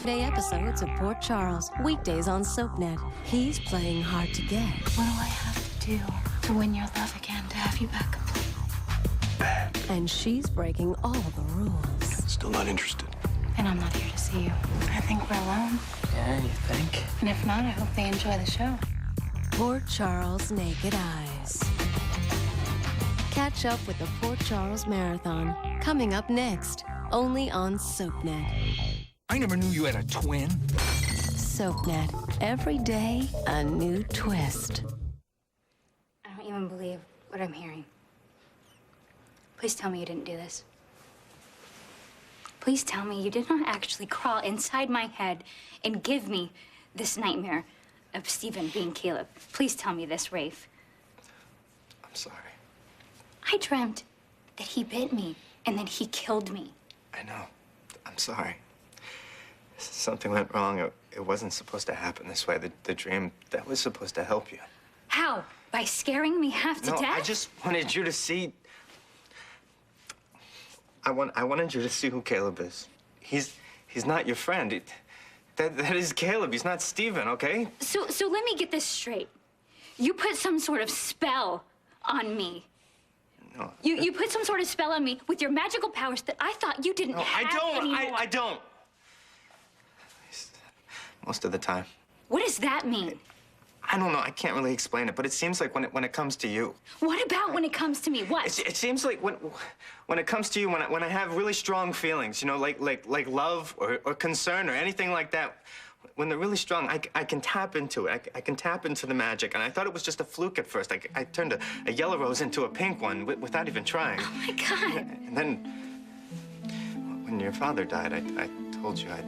Day episodes of Port Charles, weekdays on SoapNet. He's playing hard to get. What do I have to do to win your love again, to have you back completely? And she's breaking all the rules. Still not interested. And I'm not here to see you. I think we're alone. Yeah, you think? And if not, I hope they enjoy the show. Port Charles Naked Eyes. Catch up with the Port Charles Marathon, coming up next, only on SoapNet. I never knew you had a twin. SoapNet, every day a new twist. I don't even believe what I'm hearing. Please tell me you didn't do this. Please tell me you did not actually crawl inside my head and give me this nightmare of Stephen being Caleb. Please tell me this, Rafe. I'm sorry. I dreamt that he bit me and then he killed me. I know. I'm sorry. Something went wrong. It wasn't supposed to happen this way. The dream, that was supposed to help you. How? By scaring me half to death? No, I just wanted you to see... I wanted you to see who Caleb is. He's not your friend. That is Caleb. He's not Stephen, okay? So let me get this straight. You put some sort of spell on me. No. You put some sort of spell on me with your magical powers that I thought you didn't have anymore. I don't. Most of the time. What does that mean? I don't know. I can't really explain it, but it seems like when it comes to you. What about when it comes to me? What? It seems like when it comes to you, when I have really strong feelings, you know, like love or concern or anything like that, when they're really strong, I can tap into it. I can tap into the magic. And I thought it was just a fluke at first. I turned a yellow rose into a pink one without even trying. Oh, my God. And then when your father died, I told you I'd...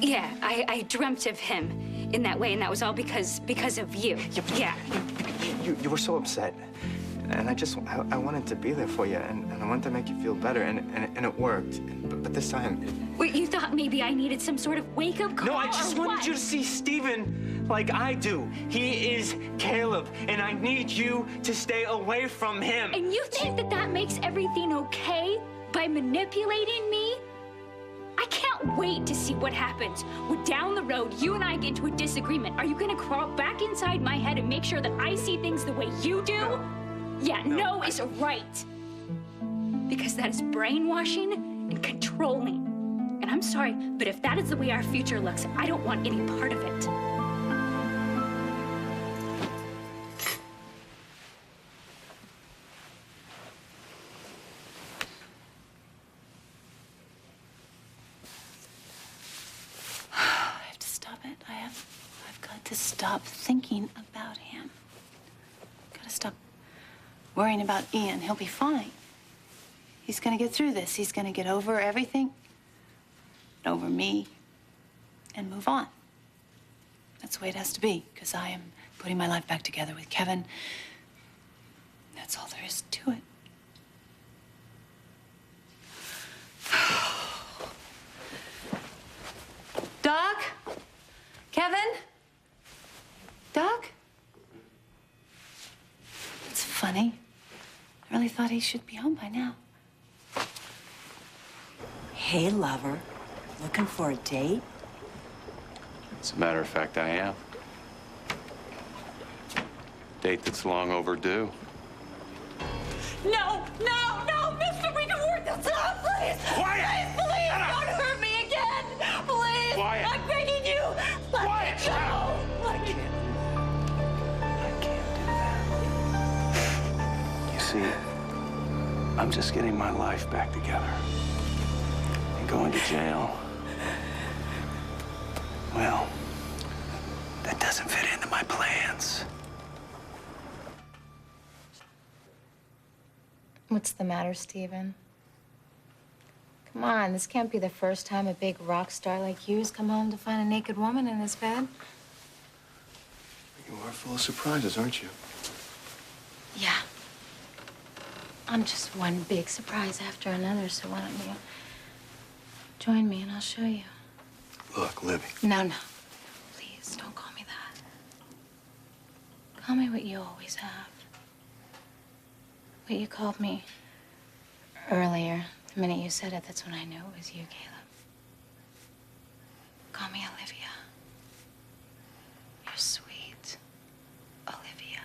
Yeah, I dreamt of him in that way, and that was all because of you. Yeah. You were so upset. And I wanted to be there for you, and I wanted to make you feel better, and it worked. But this time... Wait, you thought maybe I needed some sort of wake-up call? No, I just wanted you to see Stephen like I do. He is Caleb, and I need you to stay away from him. And you think that makes everything okay by manipulating me? I can't wait to see what happens. When down the road, you and I get into a disagreement. Are you gonna crawl back inside my head and make sure that I see things the way you do? No. Yeah, no is right. Because that is brainwashing and controlling. And I'm sorry, but if that is the way our future looks, I don't want any part of it. I've got to stop thinking about him. Got to stop worrying about Ian. He'll be fine. He's gonna get through this. He's gonna get over everything, and over me, and move on. That's the way it has to be, because I am putting my life back together with Kevin. That's all there is to it. Doc? Kevin? Doc? It's funny. I really thought he should be home by now. Hey, lover. Looking for a date? As a matter of fact, I am. Date that's long overdue. No, Mr. We can work this out, please! Quiet! Please, don't hurt me again! Please! Quiet! I'm begging you! Let me go! I can't do that. You see, I'm just getting my life back together. And going to jail, well, that doesn't fit into my plans. What's the matter, Stephen? Come on, this can't be the first time a big rock star like you has come home to find a naked woman in his bed. You are full of surprises, aren't you? Yeah. I'm just one big surprise after another, so why don't you join me and I'll show you. Look, Libby. No. Please, don't call me that. Call me what you always have. What you called me earlier. The minute you said it, that's when I knew it was you, Caleb. call me Olivia. You're sweet, Olivia.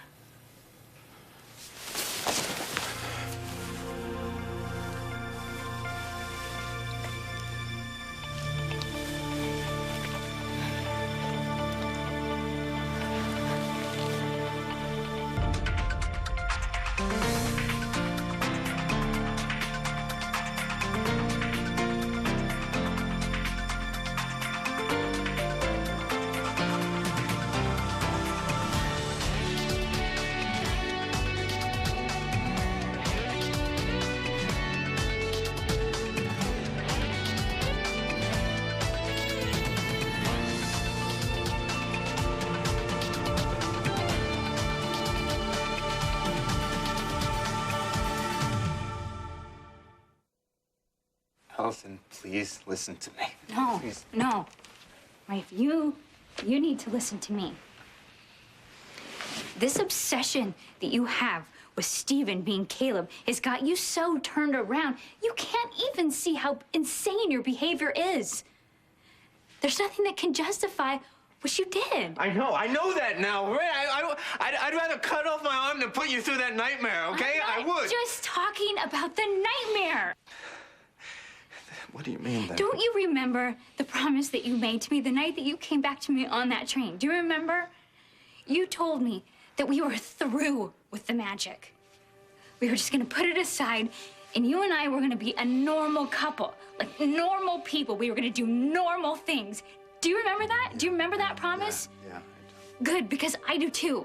Allison, please listen to me. No, Please. no. Rafe, you need to listen to me. This obsession that you have with Steven being Caleb has got you so turned around, you can't even see how insane your behavior is. There's nothing that can justify what you did. I know that now. Ray, I'd rather cut off my arm than put you through that nightmare, okay? I I'm would. not just talking about the nightmare. What do you mean, then? Don't you remember the promise that you made to me the night that you came back to me on that train? Do you remember? You told me that we were through with the magic. We were just gonna put it aside, and you and I were gonna be a normal couple, like normal people. We were gonna do normal things. Do you remember that? Do you remember that promise? Yeah. Good, because I do too.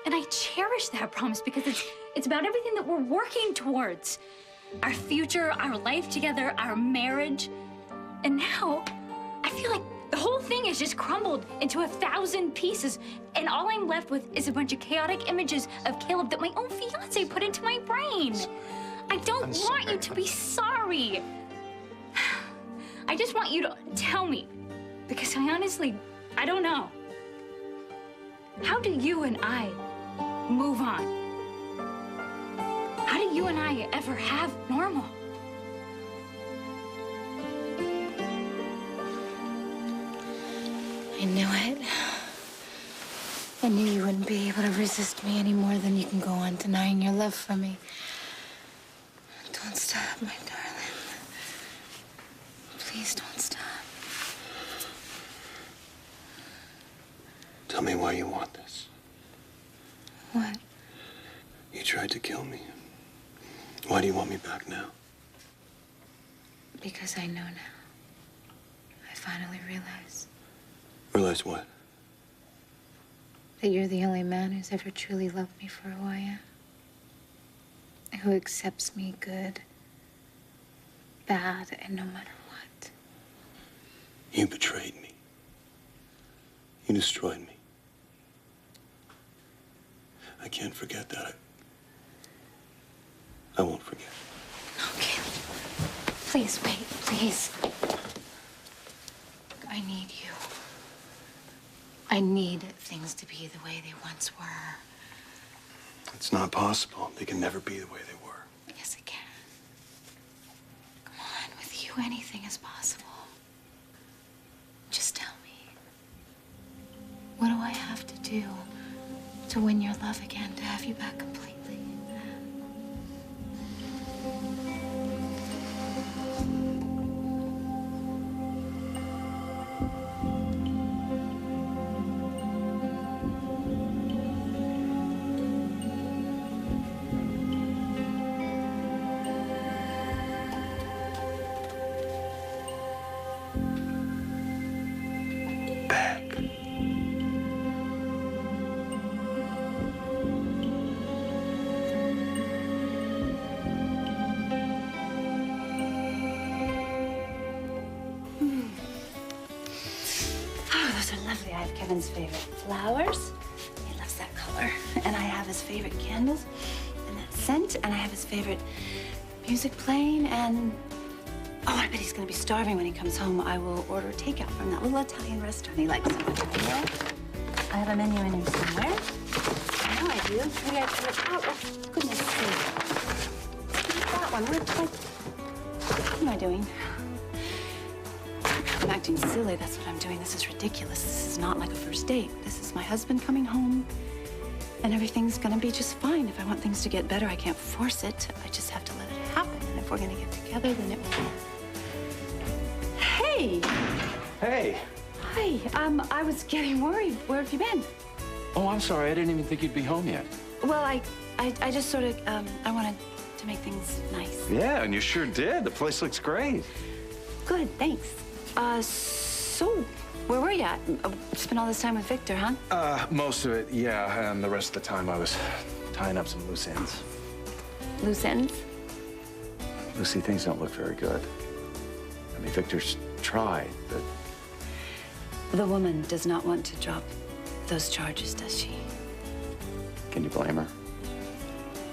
And I cherish that promise because it's about everything that we're working towards. Our future, our life together, our marriage. And now, I feel like the whole thing has just crumbled into 1,000 pieces. And all I'm left with is a bunch of chaotic images of Caleb that my own fiance put into my brain. I don't want you to be sorry. I just want you to tell me. Because I honestly, I don't know. How do you and I move on? How do you and I ever have normal? I knew it. I knew you wouldn't be able to resist me any more than you can go on denying your love for me. Don't stop, my darling. Please don't stop. Tell me why you want this. What? You tried to kill me. Why do you want me back now? Because I know now. I finally realize Realize what? that you're the only man who's ever truly loved me for who I am. Who accepts me good, bad, and no matter what. You betrayed me. You destroyed me. I can't forget that. I won't forget. Okay. Please wait, please. I need you. I need things to be the way they once were. It's not possible. They can never be the way they were. Yes, it can. Come on, with you, anything is possible. Just tell me. What do I have to do to win your love again, to have you back completely? Back. Oh, those are lovely. I have Kevin's favorite flowers. He loves that color. And I have his favorite candles and that scent. And I have his favorite music playing. And oh, I bet he's going to be starving when he comes home. I will order takeout from that little Italian restaurant he likes so much. I have a menu in him somewhere. I know I do. Maybe I put it out. Oh, goodness sake. That one. What am I doing? Come back to acting silly. That's what I'm doing. This is ridiculous. This is not like a first date. This is my husband coming home, and everything's gonna be just fine. If I want things to get better, I can't force it. I just have to let it happen. And if we're gonna get together, then it will. Hey! Hey. Hi. I was getting worried. Where have you been? Oh, I'm sorry. I didn't even think you'd be home yet. Well, I just sort of, I wanted to make things nice. Yeah, and you sure did. The place looks great. Good, thanks. So, where were you at? Spent all this time with Victor, huh? Most of it, yeah. And the rest of the time I was tying up some loose ends. Loose ends? Lucy, things don't look very good. I mean, Victor's tried, but... The woman does not want to drop those charges, does she? Can you blame her?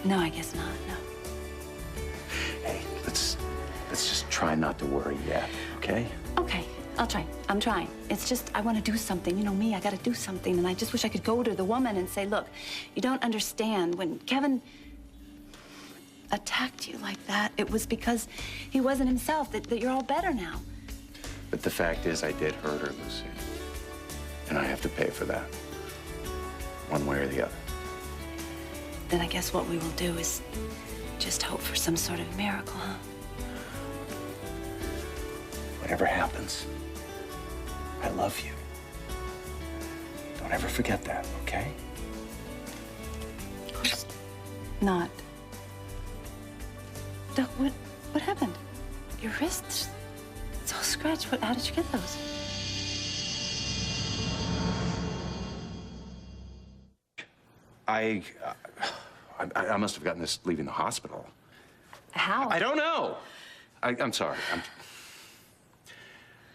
No, I guess not, no. Hey, let's just try not to worry yet, okay? Okay, I'll try. I'm trying. It's just, I want to do something. You know me, I got to do something. And I just wish I could go to the woman and say, look, you don't understand. When Kevin attacked you like that, it was because he wasn't himself, that you're all better now. But the fact is, I did hurt her, Lucy. And I have to pay for that. One way or the other. Then I guess what we will do is just hope for some sort of miracle, huh? Whatever happens, I love you. Don't ever forget that, okay? Of course not. Doc, what happened? Your wrist? It's all scratched. How did you get those? I must have gotten this leaving the hospital. How? I don't know. I'm sorry.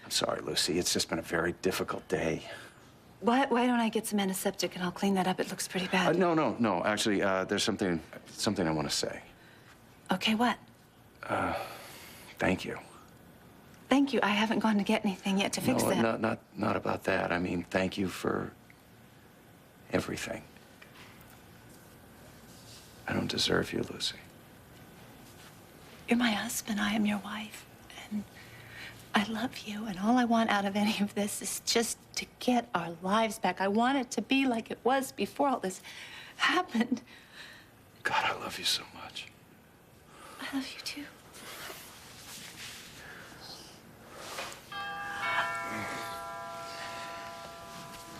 I'm sorry, Lucy. It's just been a very difficult day. Why don't I get some antiseptic and I'll clean that up? It looks pretty bad. No. Actually, there's something I want to say. Okay, what? Thank you. Thank you. I haven't gone to get anything yet to fix that. No, not about that. I mean, thank you for everything. I don't deserve you, Lucy. You're my husband. I am your wife. And I love you. And all I want out of any of this is just to get our lives back. I want it to be like it was before all this happened. God, I love you so much. I love you too.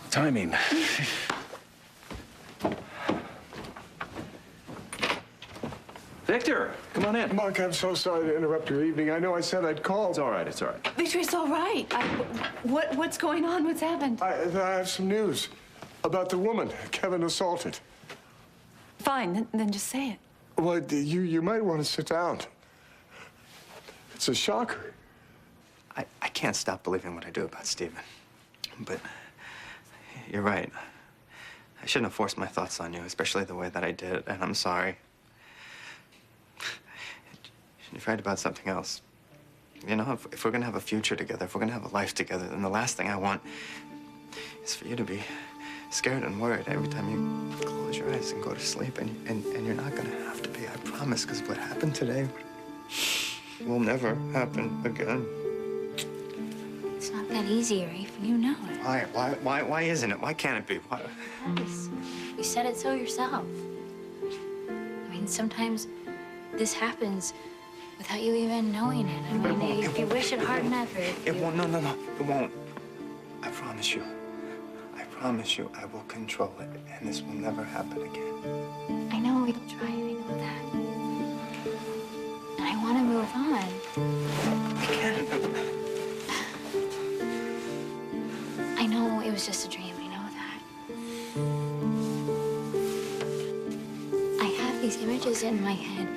Timing. Victor, come on in. Mark, I'm so sorry to interrupt your evening. I know I said I'd call. It's all right. Victor, it's all right. What's going on? What's happened? I have some news about the woman Kevin assaulted. Fine, then just say it. Well, you might want to sit down. It's a shocker. I can't stop believing what I do about Stephen. But you're right. I shouldn't have forced my thoughts on you, especially the way that I did, and I'm sorry. You're right about something else. You know, if we're gonna have a future together, if we're gonna have a life together, then the last thing I want is for you to be scared and worried every time you close your eyes and go to sleep. And you're not gonna have to be, I promise, because what happened today will never happen again. It's not that easy, Rafe, and you know it. Why isn't it? Why can't it be? Why? Yes. You said it so yourself. I mean, sometimes this happens without you even knowing it. I mean, if you wish it hard enough, or It won't. No. It won't. I promise you. I promise you I will control it, and this will never happen again. I know we'll try, I know that. And I want to move on. I can't. I know it was just a dream, I know that. I have these images in my head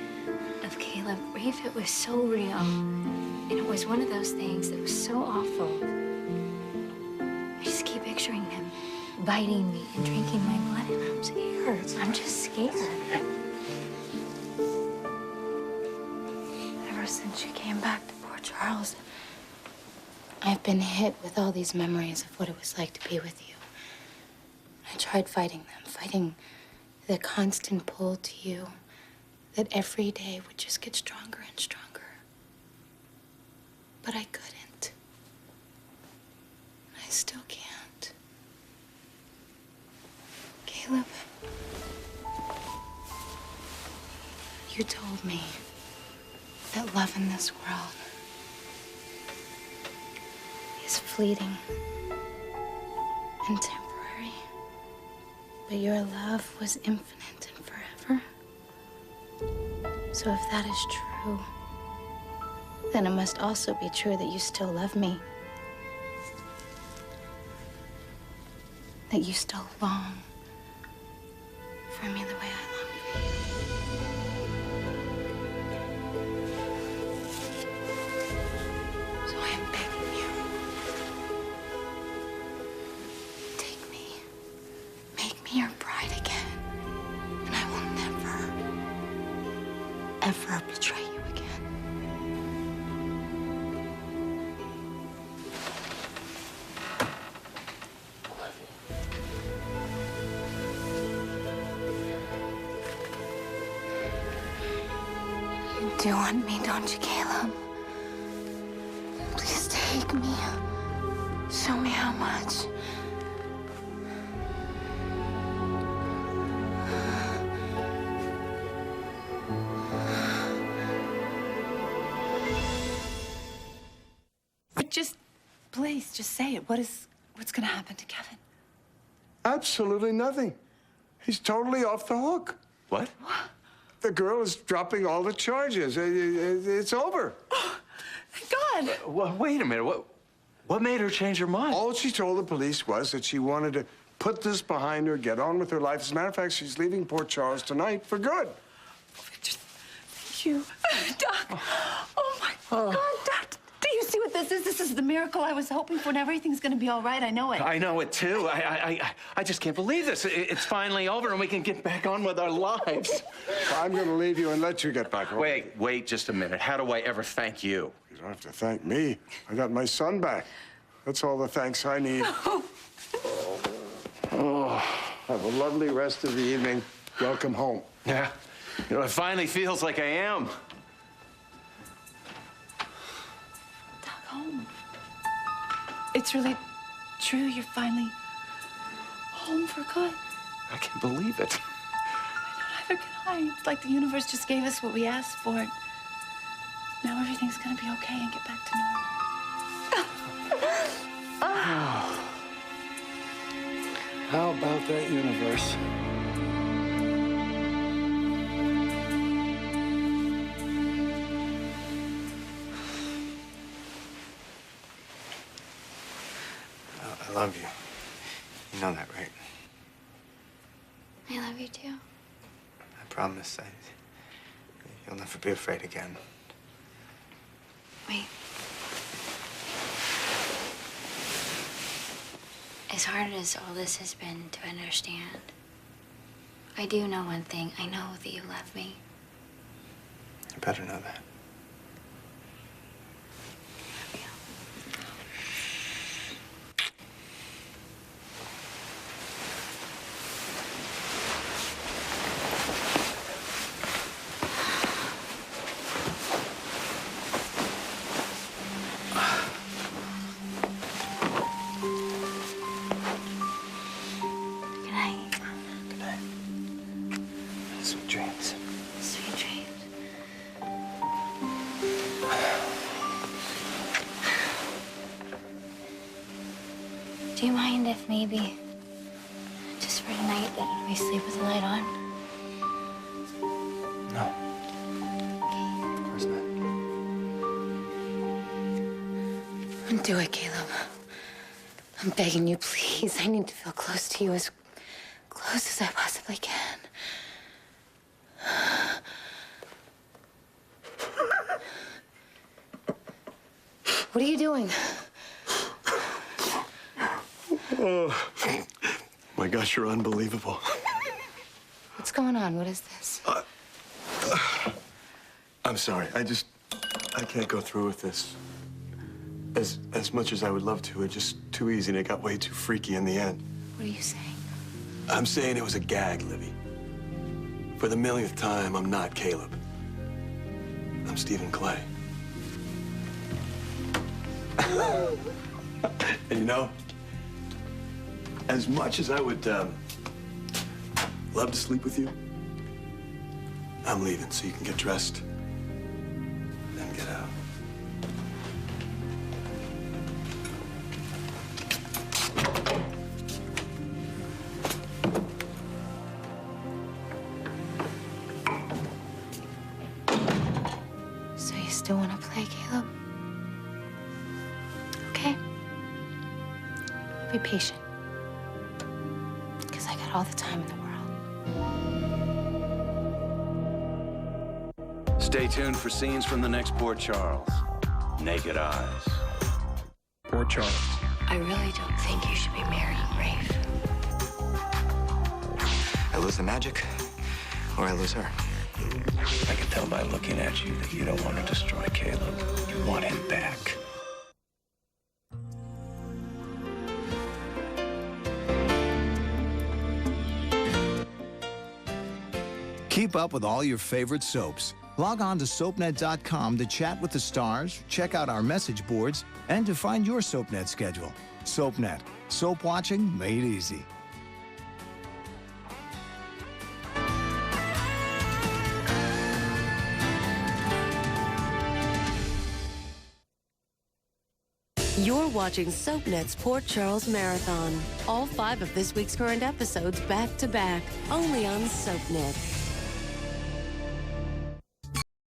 of Caleb. Rafe, it was so real. And it was one of those things that was so awful. I just keep picturing him biting me and drinking my blood, and I'm scared. I'm just scared. Ever since you came back to Port Charles, I've been hit with all these memories of what it was like to be with you. I tried fighting them, fighting the constant pull to you that every day would just get stronger and stronger. But I couldn't. still can't. Caleb, you told me that love in this world is fleeting and temporary, but your love was infinite and forever. So if that is true, then it must also be true that you still love me. That you still long for me the way I long for you. So I am begging you, take me, make me your bride again, and I will never, ever betray you again. You do want me, don't you, Caleb? Please take me. Show me how much. Just, please, just say it. What's gonna happen to Kevin? Absolutely nothing. He's totally off the hook. What? The girl is dropping all the charges. It's over. Thank God. Well, wait a minute. What made her change her mind? All she told the police was that she wanted to put this behind her, get on with her life. As a matter of fact, she's leaving Port Charles tonight for good. Victor, thank you. Doc. Oh, my God, Doc. Do you see what this is? This is the miracle I was hoping for, and everything's gonna be all right. I know it. I know it, too. I just can't believe this. It's finally over, and we can get back on with our lives. I'm going to leave you and let you get back home. Wait just a minute. How do I ever thank you? You don't have to thank me. I got my son back. That's all the thanks I need. Oh, have a lovely rest of the evening. Welcome home. Yeah. You know, it finally feels like I am. Doc, home. It's really true. You're finally home for good. I can't believe it. Neither can I. It's like the universe just gave us what we asked for. Now everything's gonna be okay and get back to normal. How about that universe? I love you. You know that, right? I love you too. I promise. You'll never be afraid again. Wait. As hard as all this has been to understand, I do know one thing. I know that you love me. You better know that. I love you. Good night. Good night. Sweet dreams. Sweet dreams. Do you mind if maybe, just for tonight, that we sleep with the light on? No. Of course not. Do it, Caleb. I'm begging you, please. I need to feel close to you, as close as I possibly can. What are you doing? Oh, my gosh, you're unbelievable. What's going on? What is this? I'm sorry. I can't go through with this. As much as I would love to, it's just too easy, and it got way too freaky in the end. What are you saying? I'm saying it was a gag, Libby. For the millionth time, I'm not Caleb. I'm Stephen Clay. And you know, as much as I would love to sleep with you, I'm leaving so you can get dressed and get out. So you still want to play, Caleb? Okay. Be patient. Because I got all the time in the world. Stay tuned for scenes from the next Port Charles. Naked Eyes. Port Charles. I really don't think you should be marrying Rafe. I lose the magic, or I lose her. I can tell by looking at you that you don't want to destroy Caleb. You want him back. Keep up with all your favorite soaps. Log on to SoapNet.com to chat with the stars, check out our message boards, and to find your SoapNet schedule. SoapNet. Soap watching made easy. You're watching SoapNet's Port Charles Marathon. All 5 of this week's current episodes back to back, only on SoapNet.